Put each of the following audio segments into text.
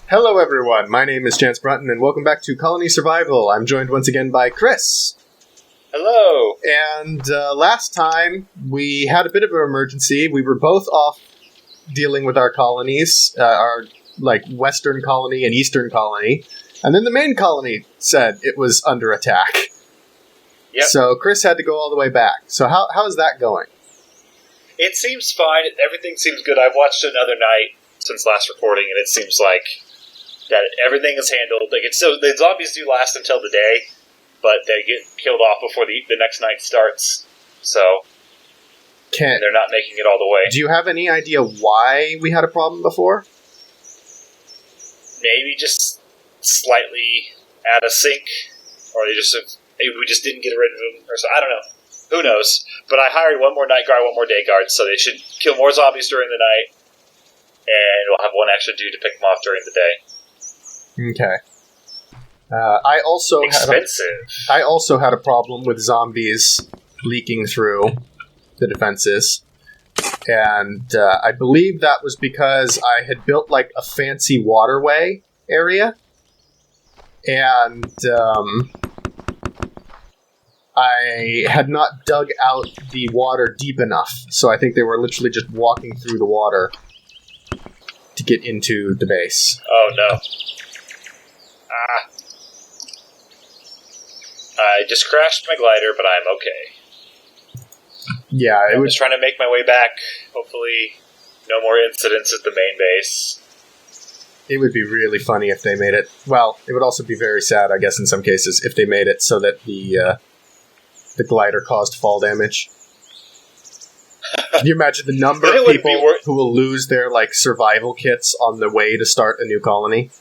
Hello everyone, my name is Chance Brunton and welcome back to Colony Survival. I'm joined once again by Chris. Hello! And last time we had a bit of an emergency. We were both off dealing with our colonies, our western colony and eastern colony. And then the main colony said it was under attack. Yep. So Chris had to go all the way back. So how is that going? It seems fine. Everything seems good. I've watched another night since last recording, and it seems like that everything is handled. The zombies do last until the day, but they get killed off before the next night starts. So they're not making it all the way. Do you have any idea why we had a problem before? Maybe just slightly out of sync, or maybe we just didn't get rid of them, or so. I don't know. Who knows? But I hired one more night guard, one more day guard, so they should kill more zombies during the night, and we'll have one extra dude to pick them off during the day. Okay. I also had a problem with zombies leaking through the defenses, and I believe that was because I had built a fancy waterway area, and I had not dug out the water deep enough, so I think they were literally just walking through the water to get into the base. Oh no. I just crashed my glider, but I'm okay. Yeah, I'm just trying to make my way back. Hopefully, no more incidents at the main base. It would be really funny if they made it. Well, it would also be very sad, I guess, in some cases, if they made it so that the glider caused fall damage. Can you imagine the number of people who will lose their survival kits on the way to start a new colony?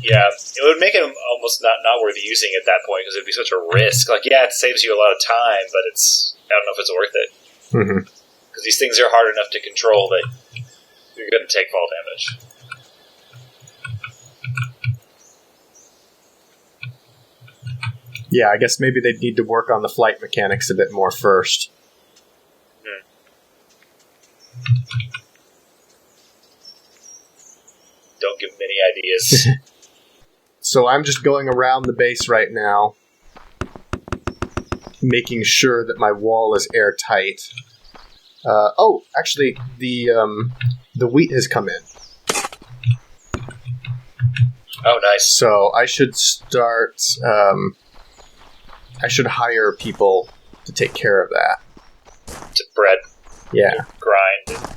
Yeah, it would make it almost not worth using at that point because it'd be such a risk. It saves you a lot of time, but I don't know if it's worth it. Mm-hmm. Because these things are hard enough to control that you're going to take fall damage. Yeah, I guess maybe they'd need to work on the flight mechanics a bit more first. Don't give them any ideas. So I'm just going around the base right now, making sure that my wall is airtight. Actually, the wheat has come in. Oh, nice. So I should start... I should hire people to take care of that. To bread. Yeah. Grind.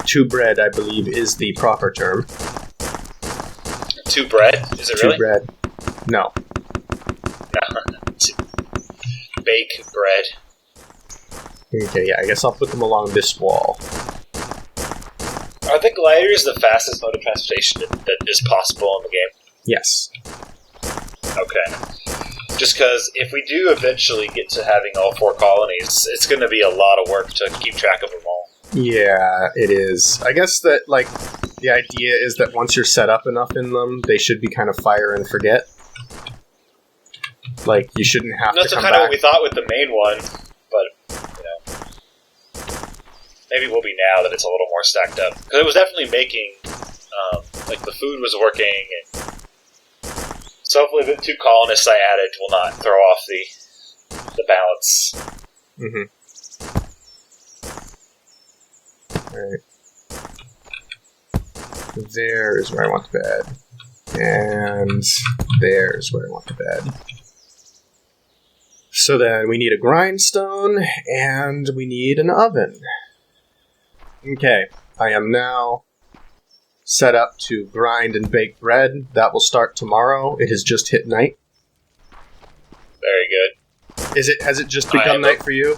To bread, I believe, is the proper term. To bread? Is it really? To bread. No. No. Bake bread. Okay, yeah, I guess I'll put them along this wall. Are the gliders the fastest mode of transportation that is possible in the game? Yes. Okay. Just because if we do eventually get to having all 4 colonies, it's going to be a lot of work to keep track of them all. Yeah, it is. I guess that, the idea is that once you're set up enough in them, they should be kind of fire and forget. You shouldn't have to come back. That's kind of what we thought with the main one, but, maybe we'll be now that it's a little more stacked up. Because it was definitely making, the food was working, and so hopefully the 2 colonists I added will not throw off the balance. Mm-hmm. Alright. There is where I want the bed. And there is where I want the bed. So then we need a grindstone, and we need an oven. Okay, I am now set up to grind and bake bread. That will start tomorrow. It has just hit night. Very good. Has it just begun night for you?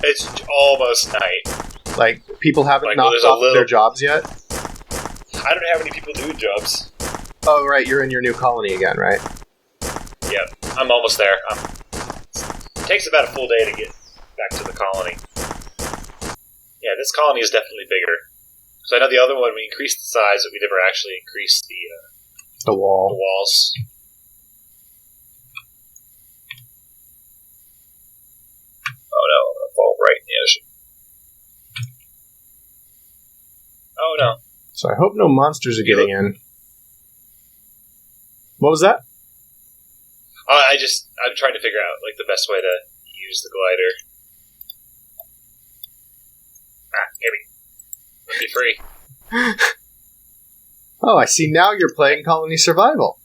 It's almost night. People haven't knocked off their jobs yet? I don't have any people doing jobs. Oh, right, you're in your new colony again, right? Yep, I'm almost there. It takes about a full day to get back to the colony. Yeah, this colony is definitely bigger. So I know the other one, we increased the size, but we never actually increased the wall. The walls. Oh no, I'm going to fall right in the ocean. So I hope no monsters are getting in. What was that? I'm trying to figure out like the best way to use the glider. Maybe. Let me free. Oh, I see now you're playing Colony Survival.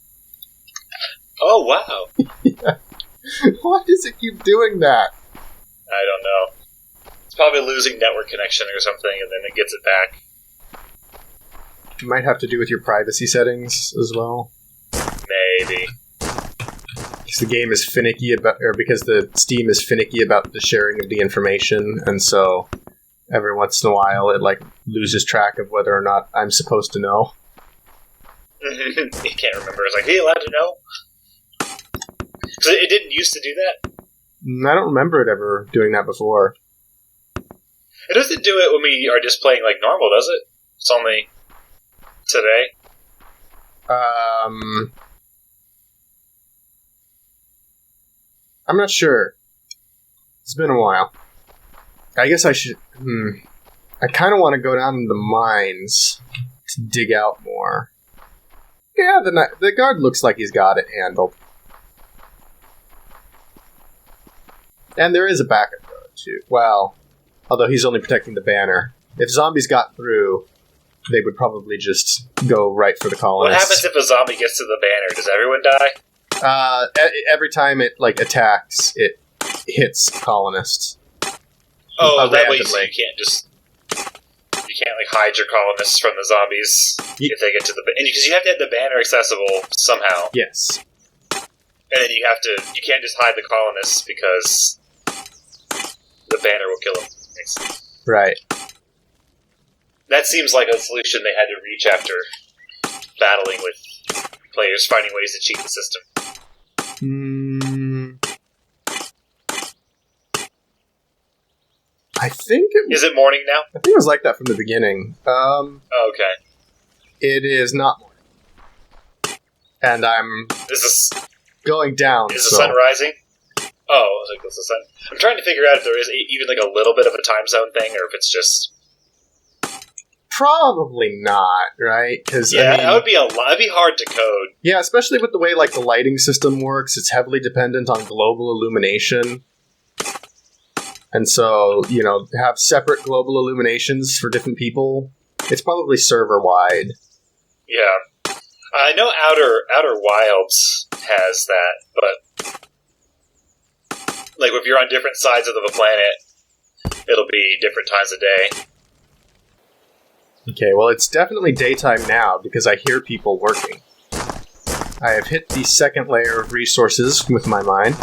Oh, wow. Yeah. Why does it keep doing that? I don't know. It's probably losing network connection or something, and then it gets it back. It might have to do with your privacy settings as well. Maybe. Because the game is finicky because the Steam is finicky about the sharing of the information, and so every once in a while it like loses track of whether or not I'm supposed to know. You can't remember. It's like, are you allowed to know? So it didn't used to do that? I don't remember it ever doing that before. It doesn't do it when we are just playing like normal, does it? It's only today. I'm not sure. It's been a while. I guess I should... I kind of want to go down to the mines to dig out more. Yeah, the guard looks like he's got it handled. And there is a backup road, too. Well, although he's only protecting the banner. If zombies got through, they would probably just go right for the colonists. What happens if a zombie gets to the banner? Does everyone die? Every time it attacks, it hits colonists. Oh, that way you can't just... You can't hide your colonists from the zombies if they get to the banner. Because you have to have the banner accessible somehow. Yes. And then you can't just hide the colonists because the banner will kill them. Right. That seems like a solution they had to reach after battling with players finding ways to cheat the system. I think Is it morning now? I think it was like that from the beginning. Okay. It is not morning. And I'm going down. Is the sun rising? Oh, I was like, that's the sun. I'm trying to figure out if there is even a little bit of a time zone thing, or if it's just... Probably not, right? Because that would be it'd be hard to code. Yeah, especially with the way the lighting system works. It's heavily dependent on global illumination, and so have separate global illuminations for different people. It's probably server wide. Yeah, I know Outer Wilds has that, but if you're on different sides of the planet, it'll be different times of day. Okay, well, it's definitely daytime now because I hear people working. I have hit the second layer of resources with my mine.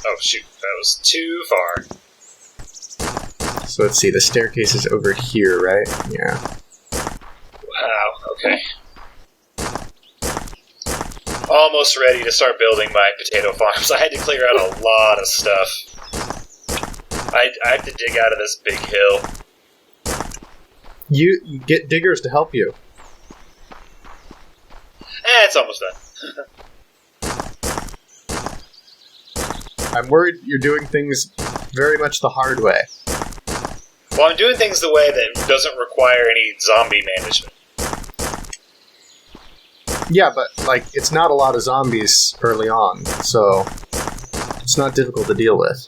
Oh, shoot. That was too far. So let's see, the staircase is over here, right? Yeah. Wow, okay. Almost ready to start building my potato farms. I had to clear out a lot of stuff. I have to dig out of this big hill. You get diggers to help you. It's almost done. I'm worried you're doing things very much the hard way. Well, I'm doing things the way that doesn't require any zombie management. Yeah, but, it's not a lot of zombies early on, so it's not difficult to deal with.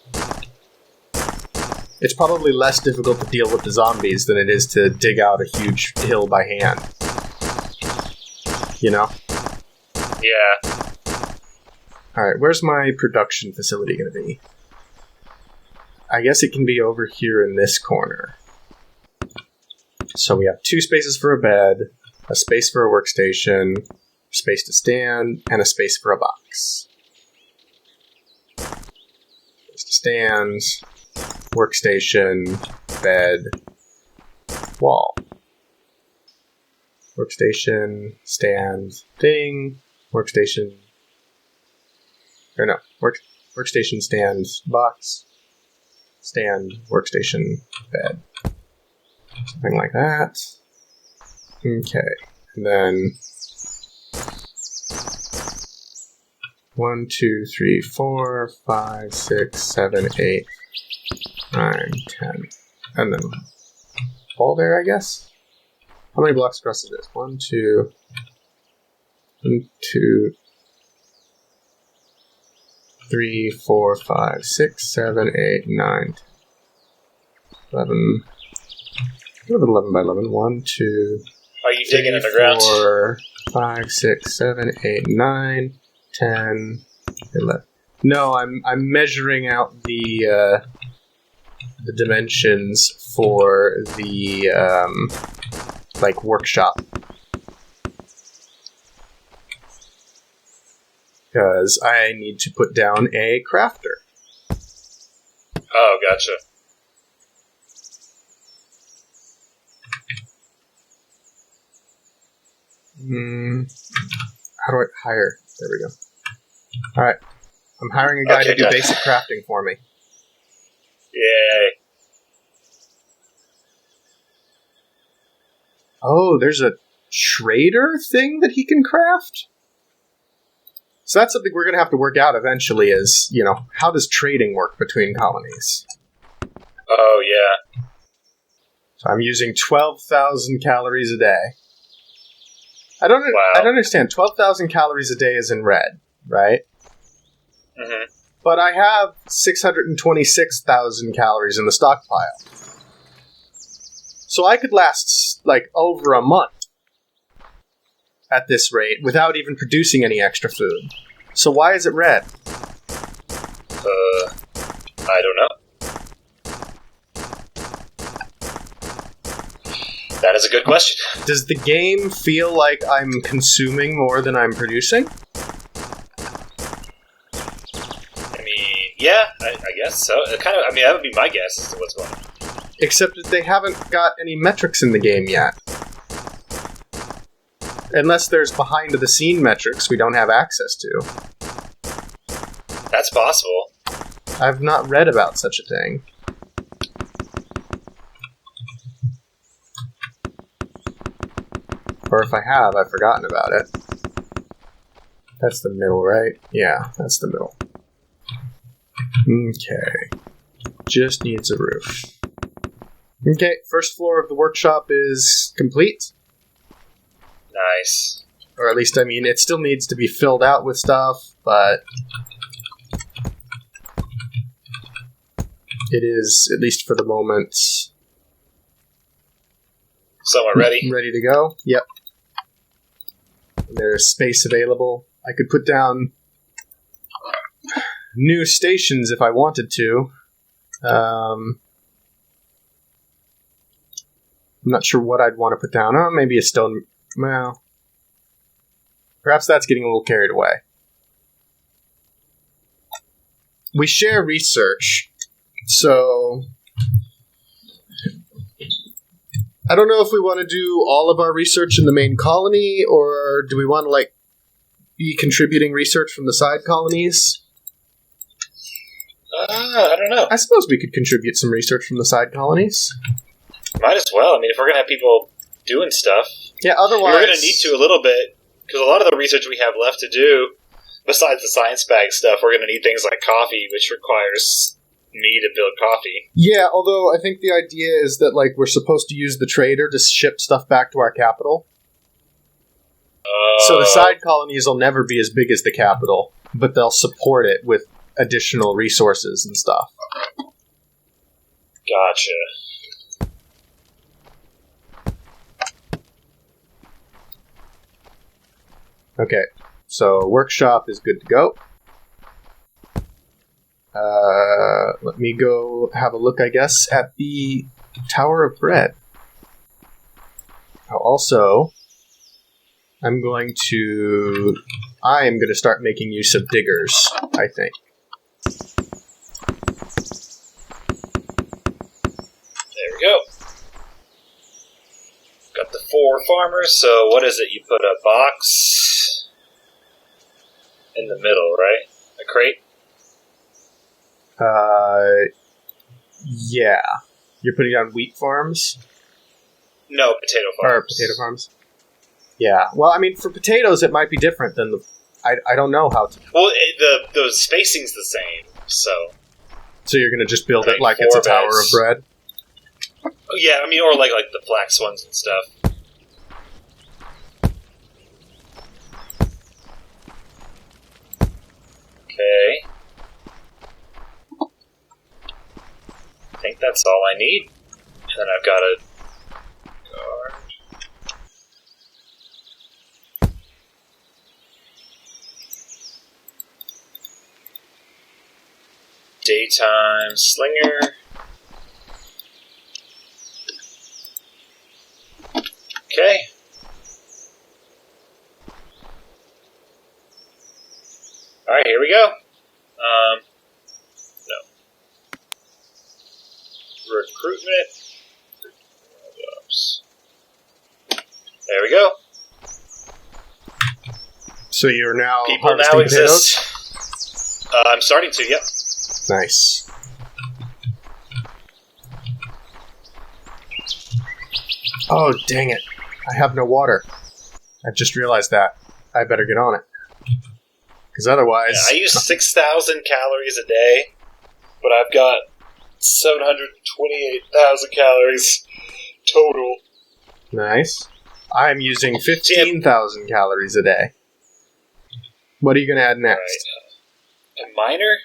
It's probably less difficult to deal with the zombies than it is to dig out a huge hill by hand. Yeah. Alright, where's my production facility going to be? I guess it can be over here in this corner. So we have 2 spaces for a bed, a space for a workstation, space to stand, and a space for a box. Space to stand... Workstation, bed, wall. Workstation, stand, thing, workstation. Or no, workstation, stand, box, stand, workstation, bed. Something like that. Okay, and then 1, 2, 3, 4, 5, 6, 7, 8. 9, 10. And then wall there, I guess? How many blocks across is this? 1, 2, 3, 4, 5, 6, 7, 8, 9, 11. 11 by 11. 1, 2. Are you digging in the ground? 4, 5, 6, 7, 8, 9, 10, 11. No, I'm measuring out the dimensions for the workshop. Because I need to put down a crafter. Oh, gotcha. How do I hire? There we go. Alright. I'm hiring a guy to do basic crafting for me. Yay. Oh, there's a trader thing that he can craft? So that's something we're going to have to work out eventually is, how does trading work between colonies? Oh, yeah. So I'm using 12,000 calories a day. I don't understand. 12,000 calories a day is in red, right? Mm-hmm. But I have 626,000 calories in the stockpile. So I could last, over a month at this rate without even producing any extra food. So why is it red? I don't know. That is a good question. Does the game feel like I'm consuming more than I'm producing? I mean, yeah, I guess so. That would be my guess as to what's going on. Except that they haven't got any metrics in the game yet. Unless there's behind-the-scene metrics we don't have access to. That's possible. I've not read about such a thing. Or if I have, I've forgotten about it. That's the middle, right? Yeah, that's the middle. Okay. Just needs a roof. Okay, first floor of the workshop is complete. Nice. Or at least, it still needs to be filled out with stuff, but it is, at least for the moment, somewhat ready? Ready to go? Yep. There's space available. I could put down new stations if I wanted to. I'm not sure what I'd want to put down. Oh, maybe a stone... Well... Perhaps that's getting a little carried away. We share research, so... I don't know if we want to do all of our research in the main colony, or do we want to, be contributing research from the side colonies? I don't know. I suppose we could contribute some research from the side colonies. Might as well. If we're going to have people doing stuff... Yeah, otherwise... We're going to need to a little bit, because a lot of the research we have left to do, besides the science bag stuff, we're going to need things like coffee, which requires me to build coffee. Yeah, although I think the idea is that, we're supposed to use the trader to ship stuff back to our capital. So the side colonies will never be as big as the capital, but they'll support it with additional resources and stuff. Gotcha. Okay, so workshop is good to go. Let me go have a look, I guess, at the Tower of Bread. Also, I'm going to start making use of diggers, I think. There we go. Got the 4 farmers, so what is it? You put a box in the middle, right? A crate? Yeah. You're putting on wheat farms? No, potato farms. Or potato farms? Yeah. Well, for potatoes, it might be different than the... I don't know how to... Well, the spacing's the same, so... So you're going to just build it like it's a tower of bread? Yeah, or like the flax ones and stuff. think that's all I need. And then I've got a guard. Daytime slinger. Okay. Alright, here we go. No. Recruitment. There we go. So you're now People harvesting now exist. potatoes? I'm starting to, yep. Nice. Oh, dang it. I have no water. I've just realized that. I better get on it. Because otherwise... Yeah, I use 6,000 calories a day, but I've got 728,000 calories total. Nice. I'm using 15,000 calories a day. What are you going to add next? Right. A miner?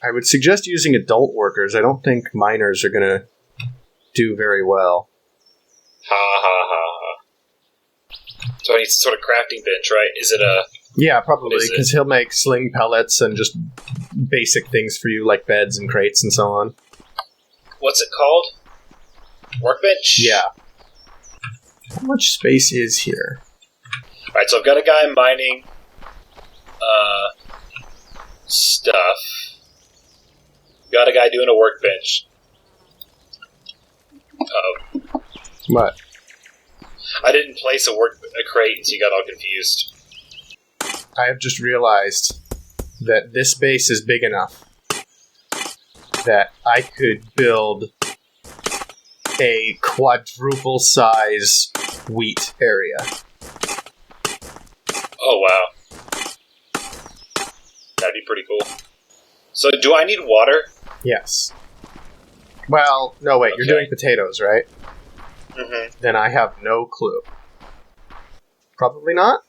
I would suggest using adult workers. I don't think miners are going to do very well. Ha ha ha ha. So I need some sort of crafting bench, right? Is it a... Yeah, probably, because he'll make sling pellets and just basic things for you, like beds and crates and so on. What's it called? Workbench? Yeah. How much space is here? Alright, so I've got a guy mining stuff. Got a guy doing a workbench. Uh-oh. What? I didn't place a crate, so you got all confused. I have just realized that this space is big enough that I could build a quadruple size wheat area. Oh, wow. That'd be pretty cool. So, do I need water? Yes. Well, no, wait, You're doing potatoes, right? Mm-hmm. Then I have no clue. Probably not?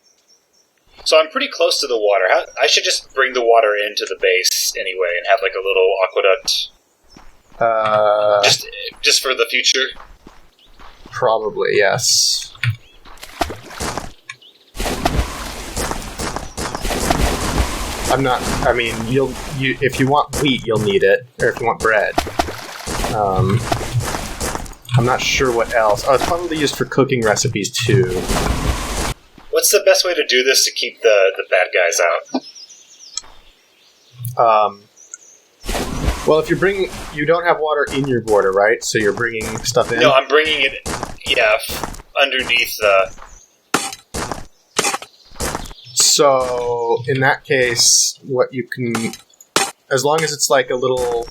So I'm pretty close to the water. I should just bring the water into the base anyway and have like a little aqueduct. Just for the future? Probably, yes. If you want wheat, you'll need it. Or if you want bread. I'm not sure what else. Oh, it's probably used for cooking recipes, too. What's the best way to do this to keep the bad guys out? Well, if you're bringing... You don't have water in your border, right? So you're bringing stuff in? No, I'm bringing it, underneath the... So, in that case, what you can... As long as it's like a little...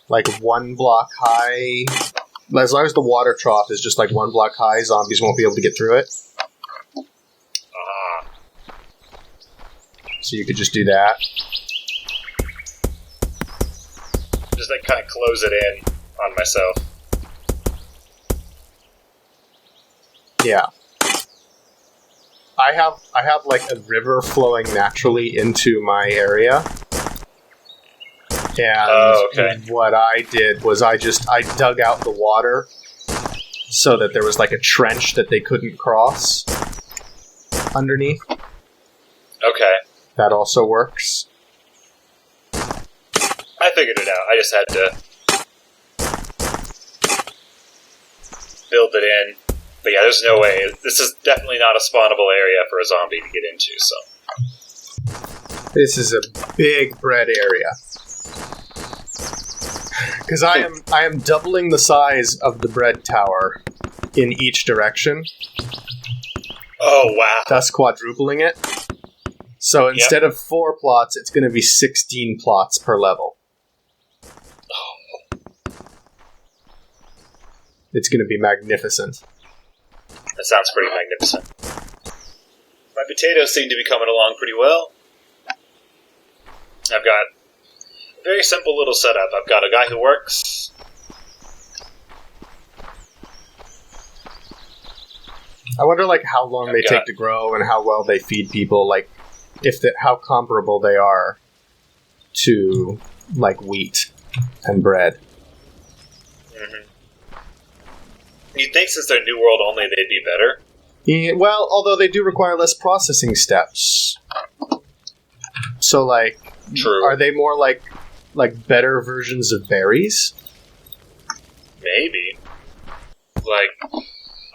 Like 1 block high... As long as the water trough is just like 1 block high, zombies won't be able to get through it. So you could just do that. Just like kind of close it in on myself. Yeah. I have like a river flowing naturally into my area. And what I did was I dug out the water so that there was like a trench that they couldn't cross underneath. Okay. That also works. I figured it out. I just had to build it in. But yeah, there's no way. This is definitely not a spawnable area for a zombie to get into, so. This is a big bread area. Because I am doubling the size of the bread tower in each direction. Oh, wow. Thus quadrupling it. So instead of 4 plots, it's going to be 16 plots per level. Oh. It's going to be magnificent. That sounds pretty magnificent. My potatoes seem to be coming along pretty well. I've got a very simple little setup. I've got a guy who works. I wonder, like, how long they take to grow and how well they feed people, like, how comparable they are. to, like, wheat and bread. Mm-hmm. You'd think since they're New World only, they'd be better. Yeah, well, although they do require less processing steps. So, like, True. Are they more like better versions of berries? Maybe. Like,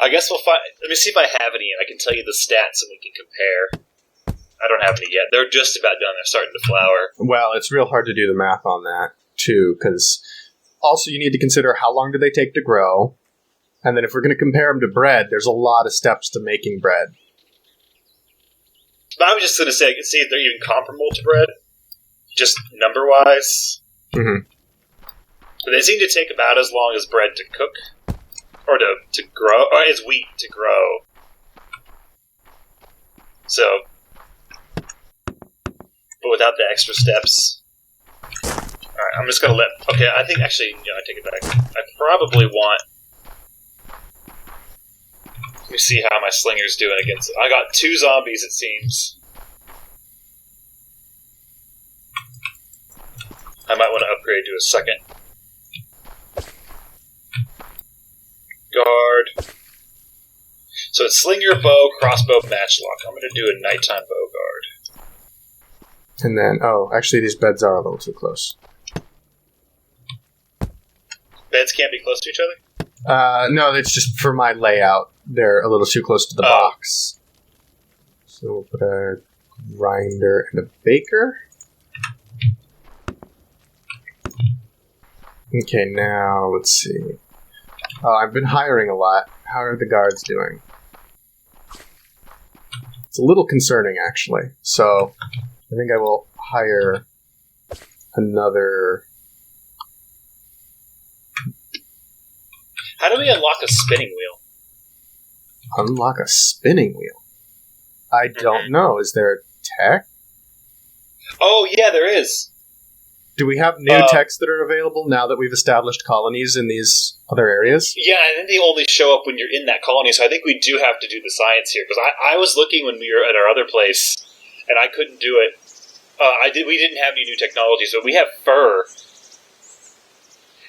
I guess we'll find... Let me see if I have any, and I can tell you the stats and we can compare. I don't have any yet. They're just about done. They're starting to flower. Well, it's real hard to do the math on that, too, because also you need to consider how long do they take to grow, and then if we're going to compare them to bread, there's a lot of steps to making bread. But I was just going to say, I can see if they're even comparable to bread, just number-wise. Mm-hmm. But they seem to take about as long as bread to cook, or to grow, or as wheat to grow. So, but without the extra steps. Alright, I'm just going to let... Okay, I think actually, I take it back. I probably want... Let me see how my slinger's doing against it. I got 2 zombies, it seems. I might want to upgrade to a second. Guard. So it's slinger, bow, crossbow, matchlock. I'm going to do a nighttime bow guard. And then, actually these beds are a little too close. Beds can't be close to each other? No, it's just for my layout. They're a little too close to the box. So we'll put a grinder and a baker. Okay, now let's see. Oh, I've been hiring a lot. How are the guards doing? It's a little concerning, actually. So I think I will hire another... How do we unlock a spinning wheel? Unlock a spinning wheel? I don't know. Is there a tech? Oh, yeah, there is. Do we have new techs that are available now that we've established colonies in these other areas? Yeah, I think they only show up when you're in that colony, so I think we do have to do the science here. Because I was looking when we were at our other place, and I couldn't do it. We didn't have any new technologies, but we have fur.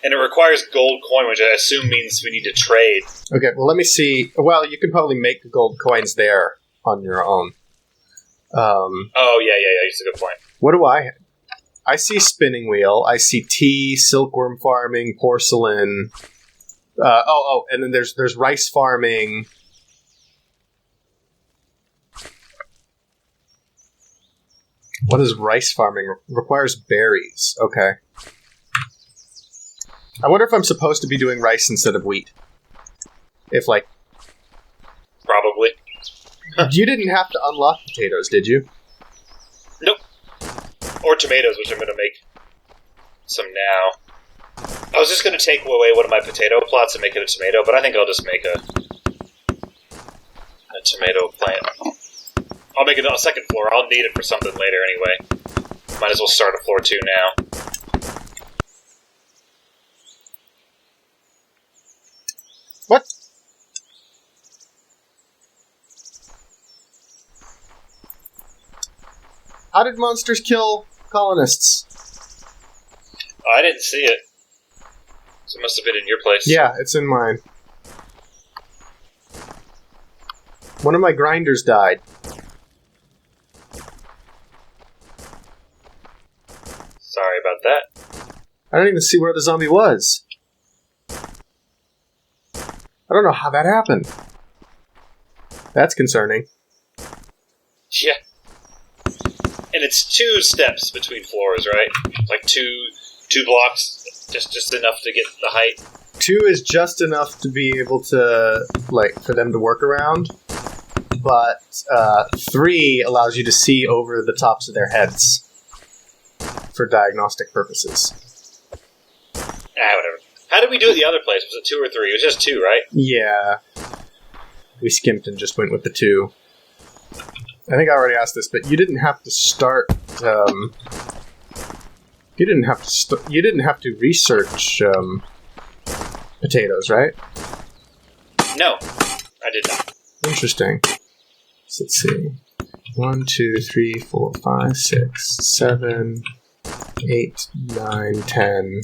And it requires gold coin, which I assume means we need to trade. Okay, well, let me see. Well, you can probably make gold coins there on your own. Yeah, that's a good point. What do I... I see spinning wheel, I see tea, silkworm farming, porcelain. And then there's rice farming. What is rice farming? Requires berries. Okay. I wonder if I'm supposed to be doing rice instead of wheat. If, like... Probably. You didn't have to unlock potatoes, did you? Nope. Or tomatoes, which I'm going to make some now. I was just going to take away one of my potato plots and make it a tomato, but I think I'll just make a tomato plant. I'll make it on a second floor. I'll need it for something later anyway. Might as well start a floor 2 now. What? How did monsters kill colonists? Oh, I didn't see it. So it must have been in your place. Yeah, it's in mine. One of my grinders died. Sorry about that. I don't even see where the zombie was. I don't know how that happened. That's concerning. Yeah. And it's 2 steps between floors, right? Like two blocks, just enough to get the height. 2 is just enough to be able to, like, for them to work around. But 3 allows you to see over the tops of their heads for diagnostic purposes. Whatever. How did we do it the other place? Was it 2 or 3? It was just 2, right? Yeah. We skimped and just went with the 2. I think I already asked this, but you didn't have to start. You didn't have to research potatoes, right? No, I did not. Interesting. So let's see. 1, 2, 3, 4, 5, 6, 7, 8, 9, 10,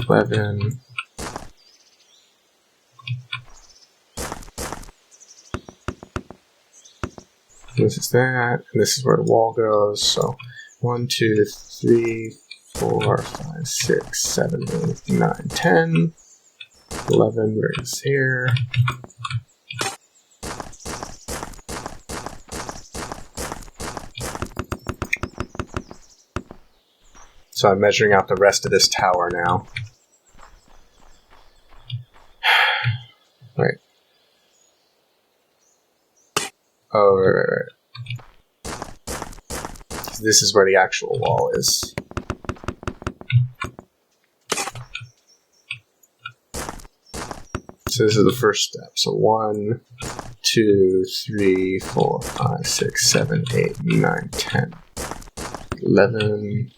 11. This is that, and this is where the wall goes. So 1, 2, 3, 4, 5, 6, 7, 8, 9, 10. 11 brings here. So I'm measuring out the rest of this tower now. Right. Oh, right. This is where the actual wall is. So this is the first step. So 1, 2, 3, 4, 5, 6, 7, 8, 9, 10, 11.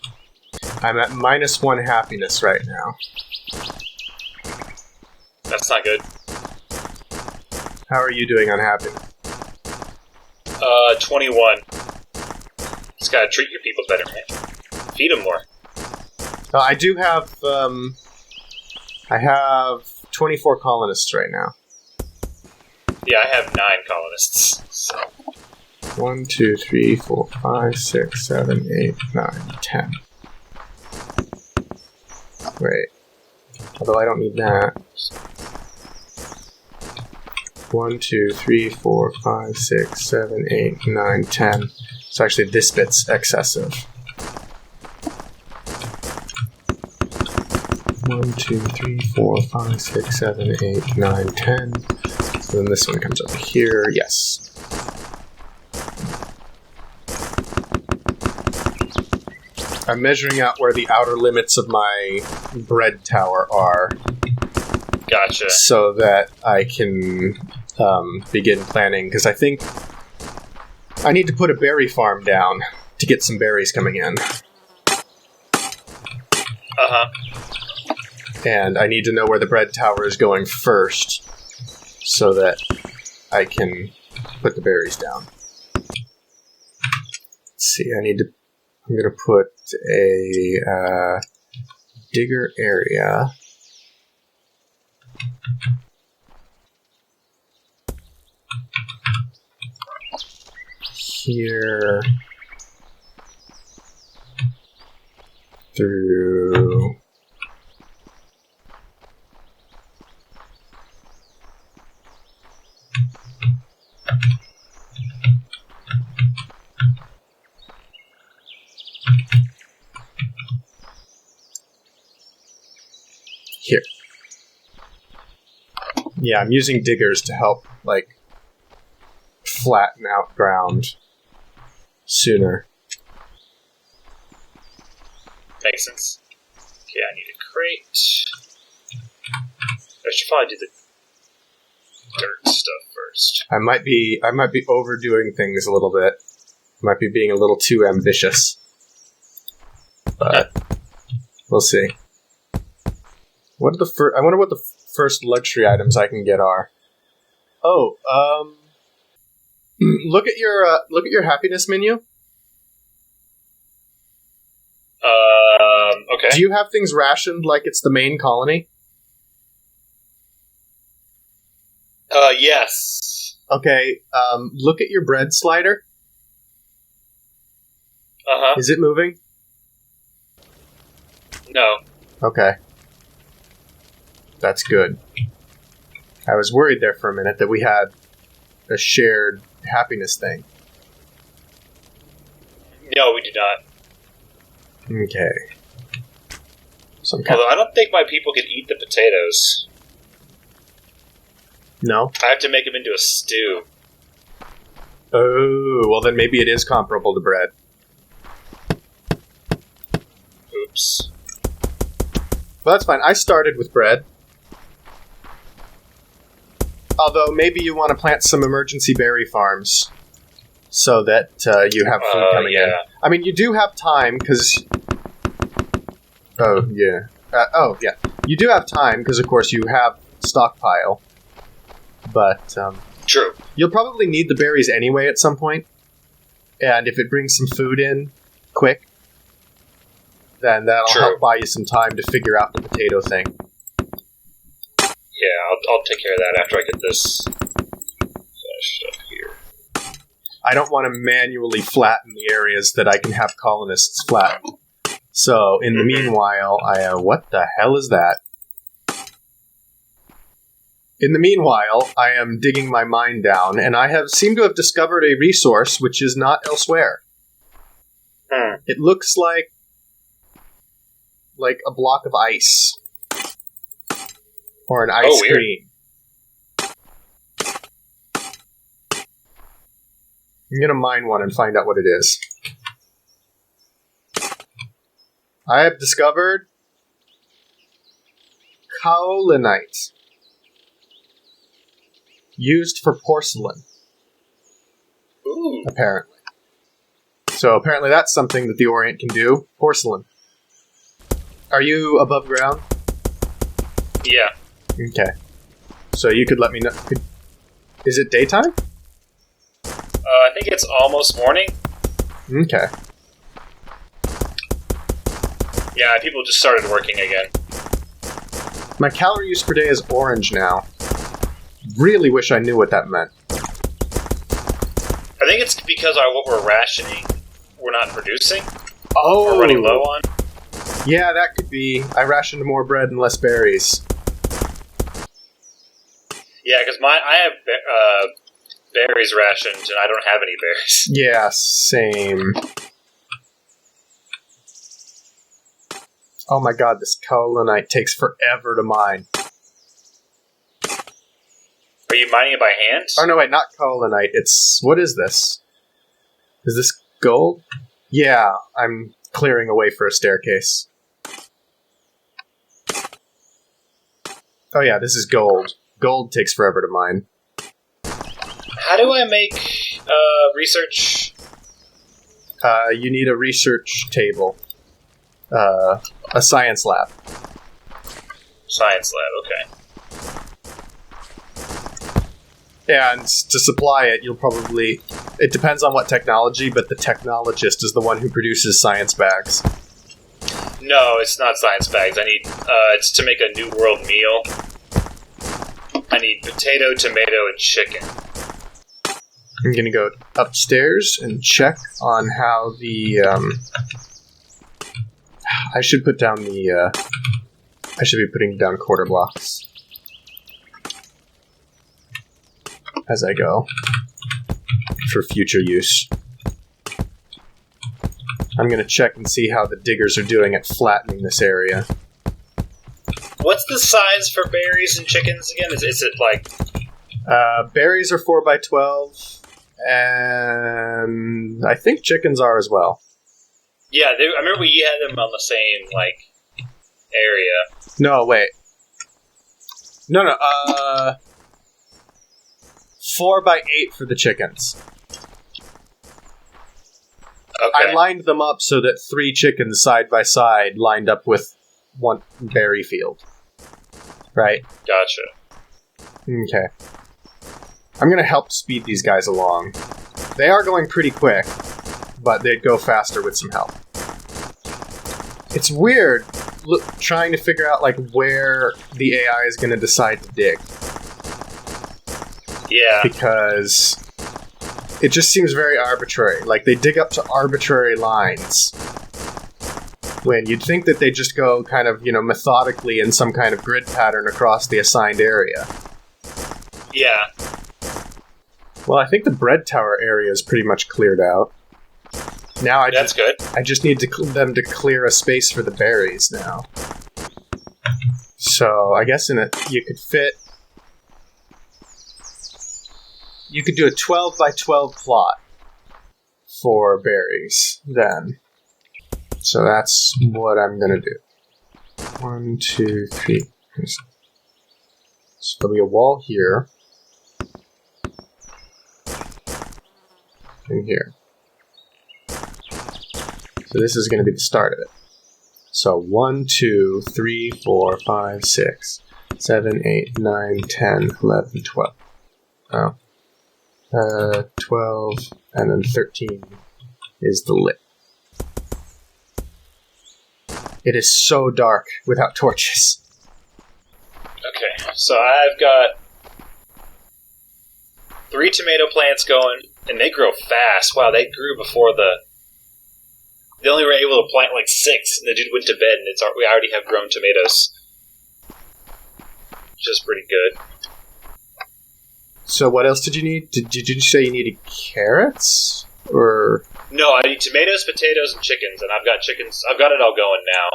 I'm at -1 happiness right now. That's not good. How are you doing on happiness? 21. Just gotta treat your people better, man. Feed them more. I do have, I have 24 colonists right now. Yeah, I have 9 colonists, so... 1, 2, 3, 4, 5, 6, 7, 8, 9, 10. Wait. Although I don't need that. 1, 2, 3, 4, 5, 6, 7, 8, 9, 10. So actually this bit's excessive. 1, 2, 3, 4, 5, 6, 7, 8, 9, 10. So then this one comes over here. Yes. I'm measuring out where the outer limits of my bread tower are. Gotcha. So that I can begin planning, because I think I need to put a berry farm down to get some berries coming in. Uh-huh. And I need to know where the bread tower is going first, so that I can put the berries down. Let's see, I'm going to put a digger area. Here through here. Yeah, I'm using diggers to help, like, flatten out ground sooner. Makes sense. Okay, I need a crate. I should probably do the dirt stuff first. I might be overdoing things a little bit. Might be being a little too ambitious. But we'll see. What are the I wonder what the first luxury items I can get are. Oh, look at your happiness menu. Okay. Do you have things rationed like it's the main colony? Yes. Okay, look at your bread slider. Uh-huh. Is it moving? No. Okay. That's good. I was worried there for a minute that we had a shared happiness thing. No, we do not. Okay. Although I don't think my people can eat the potatoes. No? I have to make them into a stew. Oh, well then maybe it is comparable to bread. Oops. Well, that's fine. I started with bread. Although maybe you want to plant some emergency berry farms so that you have food coming in. I mean, you do have time because... Oh, yeah. Yeah. You do have time because, of course, you have stockpile. But true. You'll probably need the berries anyway at some point. And if it brings some food in quick, then that'll True. help buy you some time to figure out the potato thing. Yeah, I'll take care of that after I get this finished up here. I don't want to manually flatten the areas that I can have colonists flatten. So, in the meanwhile, what the hell is that? In the meanwhile, I am digging my mine down, and I seem to have discovered a resource which is not elsewhere. It looks like a block of ice. Or an ice cream. I'm gonna mine one and find out what it is. I have discovered kaolinite. Used for porcelain. Ooh. Apparently. So apparently that's something that the Orient can do. Porcelain. Are you above ground? Yeah. Okay. So you could let me know. Is it daytime? I think it's almost morning. Okay. Yeah, people just started working again. My calorie use per day is orange now. Really wish I knew what that meant. I think it's because what we're rationing, we're not producing. Oh! We're running low on. Yeah, that could be. I rationed more bread and less berries. Yeah, because I have berries rationed, and I don't have any berries. Yeah, same. Oh my god, this kaolinite takes forever to mine. Are you mining it by hand? Oh no, wait, not kaolinite. It's... What is this? Is this gold? Yeah, I'm clearing a way for a staircase. Oh yeah, this is gold. Gold takes forever to mine. How do I make research? You need a research table. A science lab. Science lab, okay. And to supply it, you'll probably... It depends on what technology, but the technologist is the one who produces science bags. No, it's not science bags. I need, it's to make a New World meal. I need potato, tomato, and chicken. I'm gonna go upstairs and check on how the, I should put down the, I should be putting down quarter blocks as I go for future use. I'm gonna check and see how the diggers are doing at flattening this area. What's the size for berries and chickens again? Is it like... berries are 4x12, and I think chickens are as well. Yeah, I remember we had them on the same, like, area. No, wait. No, 4x8 for the chickens. Okay. I lined them up so that 3 chickens side by side lined up with 1 berry field. Right? Gotcha. Okay. I'm gonna help speed these guys along. They are going pretty quick, but they'd go faster with some help. It's weird trying to figure out like where the AI is gonna decide to dig. Yeah. Because it just seems very arbitrary. Like, they dig up to arbitrary lines. When you'd think that they just go kind of, methodically in some kind of grid pattern across the assigned area. Yeah. Well, I think the bread tower area is pretty much cleared out. Now That's good. I just need them to clear a space for the berries now. So, I guess you could fit... You could do a 12x12 plot for berries, then. So that's what I'm gonna do. 1, 2, 3. So there'll be a wall here. And here. So this is gonna be the start of it. So 1, 2, 3, 4, 5, 6, 7, 8, 9, 10, 11, 12. Oh. 12, and then 13 is the lip. It is so dark without torches. Okay, so I've got 3 tomato plants going, and they grow fast. Wow, they grew before They only were able to plant like 6, and the dude went to bed, and we already have grown tomatoes. Which is pretty good. So what else did you need? Did you say you needed carrots? Or... No, I need tomatoes, potatoes, and chickens, and I've got chickens. I've got it all going now.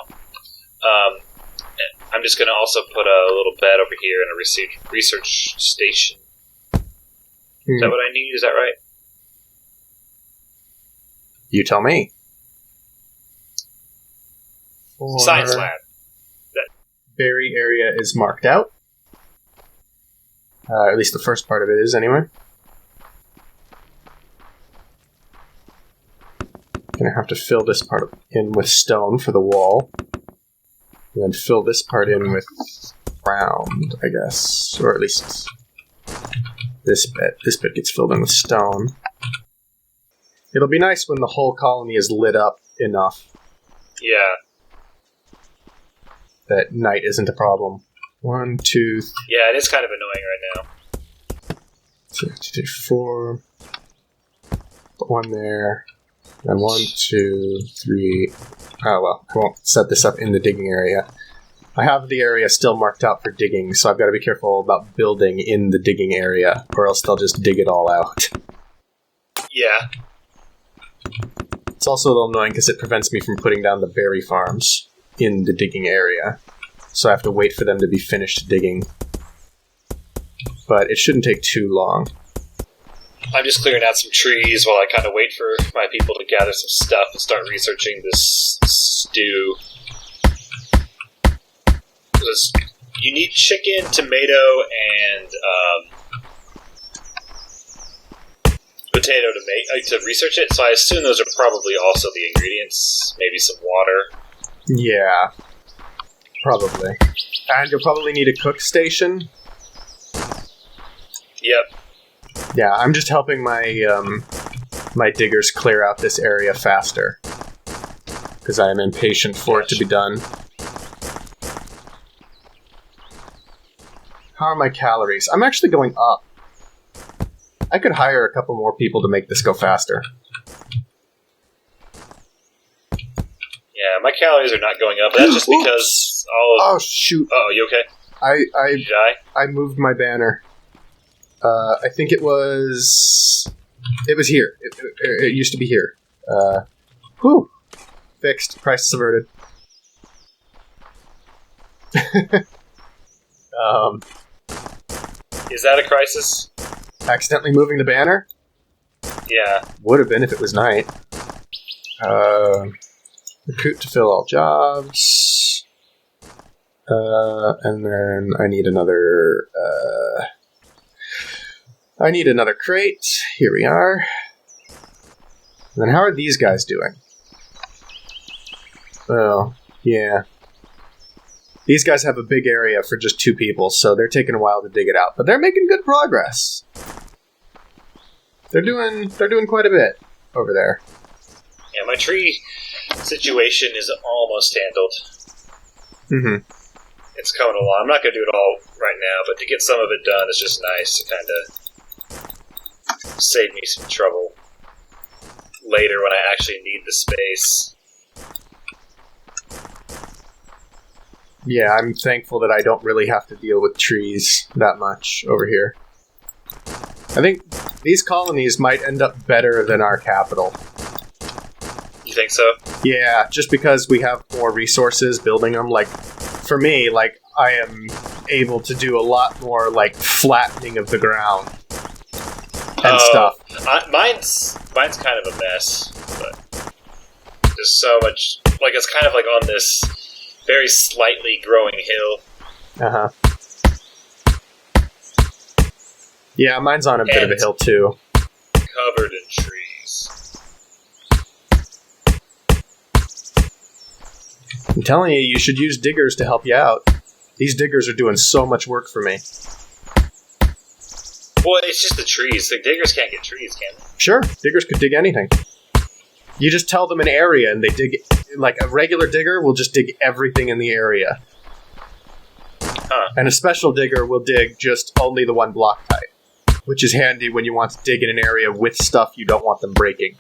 I'm just going to also put a little bed over here in a research station. Is that what I need? Is that right? You tell me. Science lab. Berry area is marked out. At least the first part of it is, anyway. Gonna have to fill this part in with stone for the wall. And then fill this part in with ground, I guess. Or at least this bit. This bit gets filled in with stone. It'll be nice when the whole colony is lit up enough. Yeah. That night isn't a problem. 1, 2, 3. Yeah, it is kind of annoying right now. 2, 3, 4. Put one there. And 1, 2, 3. Oh well, I won't set this up in the digging area. I have the area still marked out for digging, so I've got to be careful about building in the digging area, or else they'll just dig it all out. Yeah. It's also a little annoying because it prevents me from putting down the berry farms in the digging area. So I have to wait for them to be finished digging. But it shouldn't take too long. I'm just clearing out some trees while I kind of wait for my people to gather some stuff and start researching this stew. Because you need chicken, tomato, and potato to research it, so I assume those are probably also the ingredients. Maybe some water. Yeah. Probably. And you'll probably need a cook station. Yep. Yeah, I'm just helping my my diggers clear out this area faster. Because I am impatient for it to be done. How are my calories? I'm actually going up. I could hire a couple more people to make this go faster. Yeah, my calories are not going up. That's just because Oh, shoot. Oh, you okay? Did you die? I moved my banner. I think it was... It was here. It used to be here. Whew. Fixed. Crisis averted. Is that a crisis? Accidentally moving the banner? Yeah. Would have been if it was night. Recruit to fill all jobs. And then I need another... I need another crate. Here we are. And then how are these guys doing? Well, yeah. These guys have a big area for just 2 people, so they're taking a while to dig it out. But they're making good progress. They're doing quite a bit over there. Yeah, my tree situation is almost handled. Mm-hmm. It's coming along. I'm not going to do it all right now, but to get some of it done is just nice to kind of save me some trouble later when I actually need the space. Yeah, I'm thankful that I don't really have to deal with trees that much over here. I think these colonies might end up better than our capital. You think so? Yeah, just because we have more resources building them. Like, for me, like, I am able to do a lot more, like, flattening of the ground and stuff. Mine's kind of a mess, but there's so much... Like, it's kind of like on this very slightly growing hill. Uh-huh. Yeah, mine's on a bit of a hill, too. Covered in trees. I'm telling you, you should use diggers to help you out. These diggers are doing so much work for me. Well, it's just the trees. The diggers can't get trees, can they? Sure, diggers could dig anything. You just tell them an area, and they dig. Like a regular digger will just dig everything in the area. And a special digger will dig just only the one block type, which is handy when you want to dig in an area with stuff you don't want them breaking.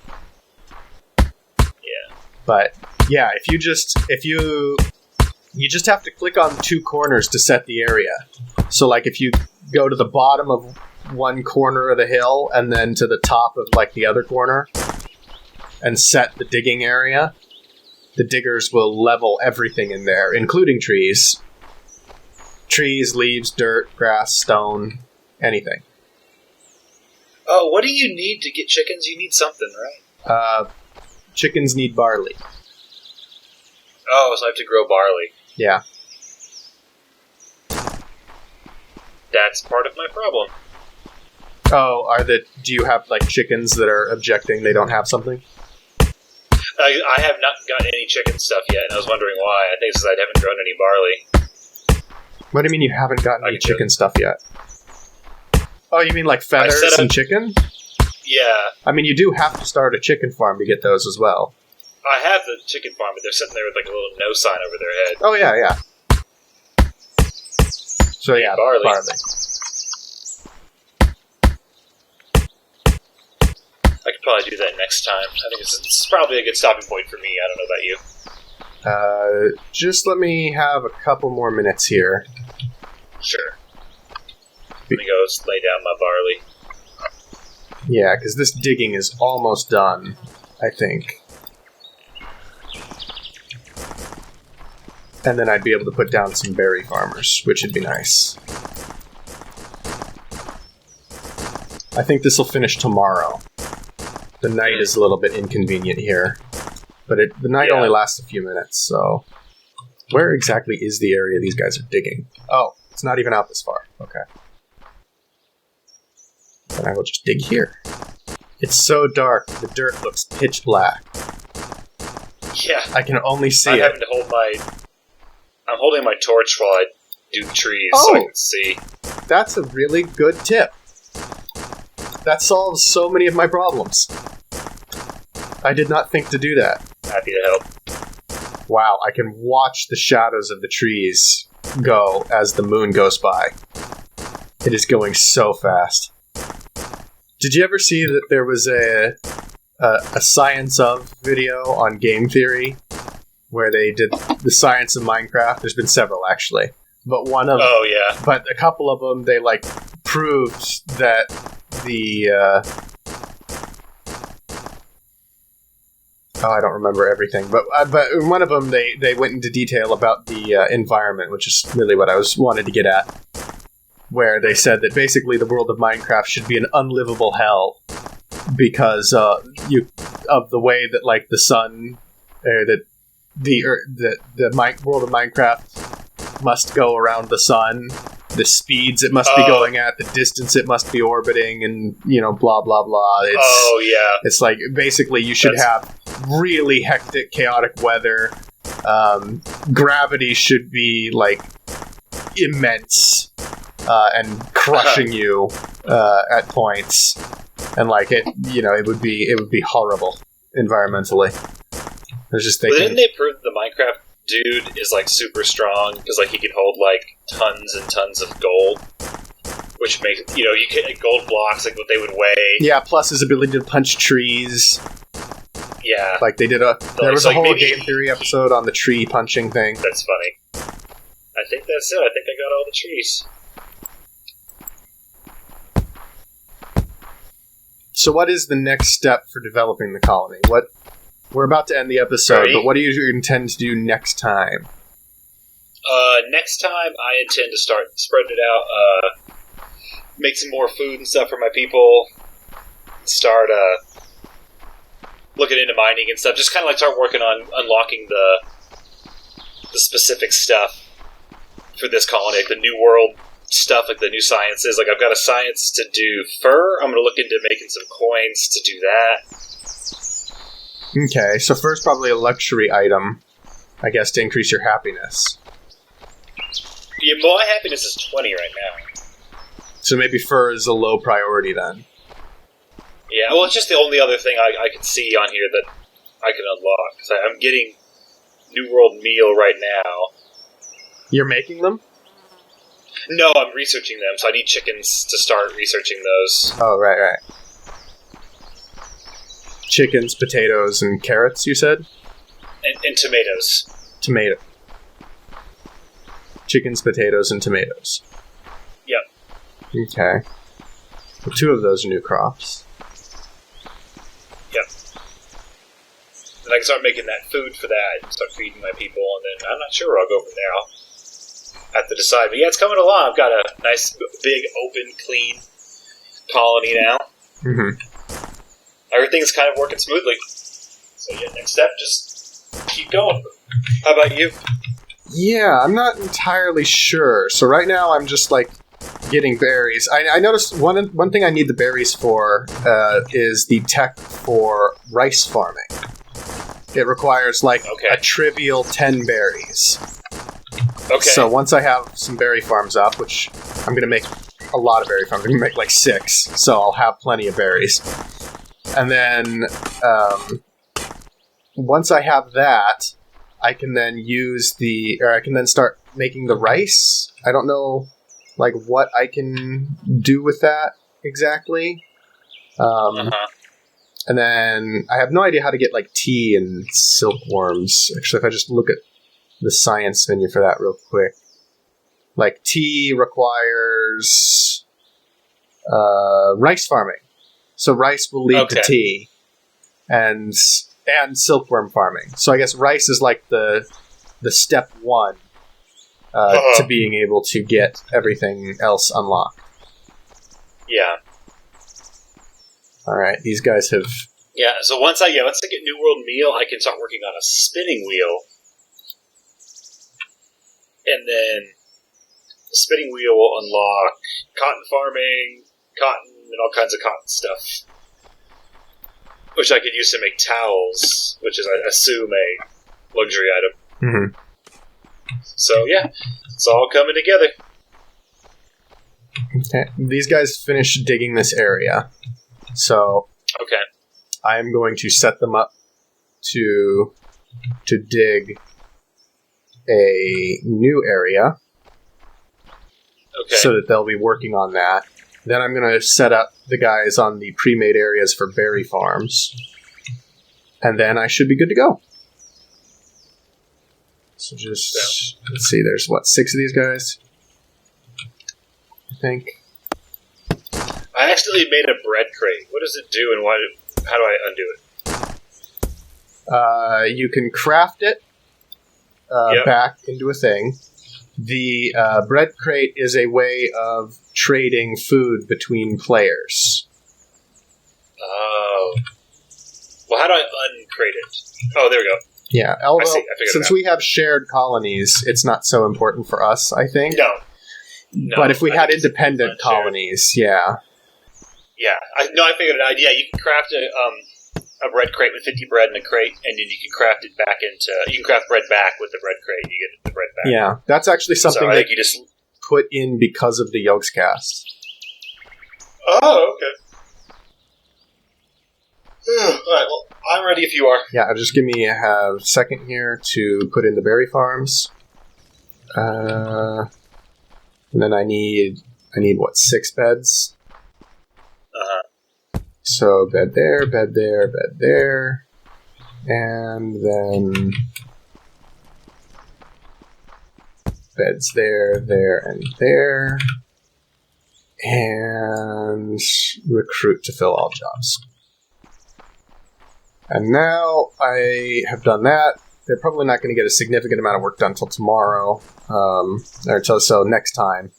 Yeah. But yeah, if you just have to click on 2 corners to set the area. So like if you go to the bottom of one corner of the hill and then to the top of like the other corner and set the digging area, the diggers will level everything in there, including trees. Trees, leaves, dirt, grass, stone, anything. Oh, what do you need to get chickens? You need something, right? Chickens need barley. Oh, so I have to grow barley. Yeah. That's part of my problem. Oh, do you have like chickens that are objecting they don't have something? I have not gotten any chicken stuff yet, and I was wondering why. I think it's because I haven't grown any barley. What do you mean you haven't gotten any chicken stuff yet? Oh, you mean like feathers and chicken? Yeah. I mean, you do have to start a chicken farm to get those as well. I have the chicken farm, but they're sitting there with like a little no sign over their head. Oh, yeah. So, yeah, barley. I could probably do that next time. I think it's probably a good stopping point for me. I don't know about you. Just let me have a couple more minutes here. Sure. Let me go lay down my barley. Yeah, because this digging is almost done, I think. And then I'd be able to put down some berry farmers, which would be nice. I think this will finish tomorrow. The night is a little bit inconvenient here. But the night only lasts a few minutes, so... Where exactly is the area these guys are digging? Oh, it's not even out this far. Okay. Then I will just dig here. It's so dark, the dirt looks pitch black. Yeah. I can only see I'm having to hold I'm holding my torch while I do trees so I can see. That's a really good tip. That solves so many of my problems. I did not think to do that. Happy to help. Wow, I can watch the shadows of the trees go as the moon goes by. It is going so fast. Did you ever see that there was a Science of video on Game Theory where they did the science of Minecraft? There's been several, actually. But but a couple of them, they, like, proved that the, I don't remember everything, but in one of them, they went into detail about the environment, which is really what I wanted to get at, where they said that basically the world of Minecraft should be an unlivable hell because of the way that like the sun, that the world of Minecraft must go around the sun, the speeds it must be going at, the distance it must be orbiting, and blah blah blah. It's like basically you should have really hectic, chaotic weather. Gravity should be like immense and crushing you at points, and like it would be horrible environmentally. I was just thinking. But didn't they prove the Minecraft dude is like super strong because like he can hold like tons and tons of gold, which makes you get gold blocks like what they would weigh. Yeah, plus his ability to punch trees. Yeah, like they did there was a whole Game Theory episode on the tree punching thing. That's funny. I think that's it. I think I got all the trees. So what is the next step for developing the colony? We're about to end the episode, but what do you intend to do next time? Next time, I intend to start spreading it out, make some more food and stuff for my people, start looking into mining and stuff, just kind of like start working on unlocking the specific stuff for this colony, like the new world stuff, like the new sciences. Like I've got a science to do fur. I'm going to look into making some coins to do that. Okay, so first probably a luxury item, I guess, to increase your happiness. Yeah, my happiness is 20 right now. So maybe fur is a low priority then. Yeah, well, it's just the only other thing I can see on here that I can unlock. 'Cause I'm getting New World meal right now. You're making them? No, I'm researching them, so I need chickens to start researching those. Oh, right. Chickens, potatoes, and carrots, you said? And tomatoes. Tomato. Chickens, potatoes, and tomatoes. Yep. Okay. Well, 2 of those are new crops. Yep. And I can start making that food for that and start feeding my people, and then I'm not sure where I'll go from there. I'll have to decide. But yeah, it's coming along. I've got a nice, big, open, clean colony now. Mm-hmm. Everything's kind of working smoothly. So yeah, next step, just keep going. How about you? Yeah, I'm not entirely sure. So right now I'm just, like, getting berries. I noticed one thing I need the berries for is the tech for rice farming. It requires, like, a trivial 10 berries. Okay. So once I have some berry farms up, which I'm going to make a lot of berry farms, I'm going to make, like, 6, so I'll have plenty of berries. And then, once I have that, I can then I can then start making the rice. I don't know, like, what I can do with that exactly. And then I have no idea how to get, like, tea and silkworms. Actually, if I just look at the science menu for that real quick. Like, tea requires rice farming. So rice will lead to tea. And silkworm farming. So I guess rice is like the step 1 to being able to get everything else unlocked. Yeah. Alright, these guys have... Yeah, so once I get New World meal, I can start working on a spinning wheel. And then the spinning wheel will unlock cotton farming, cotton, and all kinds of cotton stuff. Which I could use to make towels, which is, I assume, a luxury item. Mm-hmm. So, yeah, it's all coming together. Okay. These guys finished digging this area. So, I am going to set them up to dig a new area. Okay. So that they'll be working on that. Then I'm going to set up the guys on the pre-made areas for berry farms. And then I should be good to go. So just, let's see, there's, 6 of these guys? I think. I accidentally made a bread crate. What does it do and how do I undo it? You can craft it back into a thing. The bread crate is a way of trading food between players. Oh. Well, how do I uncrate it? Oh, there we go. Yeah, although, I figured since we have shared colonies, it's not so important for us, I think. No, but if we had independent colonies, yeah. Yeah, I figured it out. Yeah, you can craft a bread crate with 50 bread in a crate, and then you can craft it back you can craft bread back with the bread crate, and you get the bread back. Yeah, that's actually something that you just put in because of the Yokes cast. Oh, okay. Alright, well, I'm ready if you are. Yeah, just give me a second here to put in the berry farms. And then I need 6 beds? So bed there, bed there, bed there. And then beds there, there, and there. And recruit to fill all jobs. And now I have done that. They're probably not going to get a significant amount of work done until tomorrow. So next time.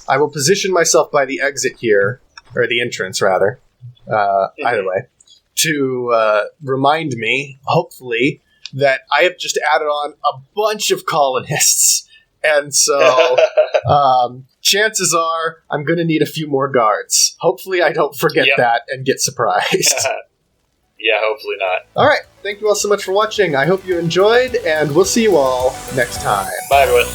I will position myself by the exit here, or the entrance, rather. Either way. To remind me, hopefully, that I have just added on a bunch of colonists. And so, chances are I'm going to need a few more guards. Hopefully I don't forget that and get surprised. Yeah, hopefully not. Alright, thank you all so much for watching. I hope you enjoyed, and we'll see you all next time. Bye, everyone.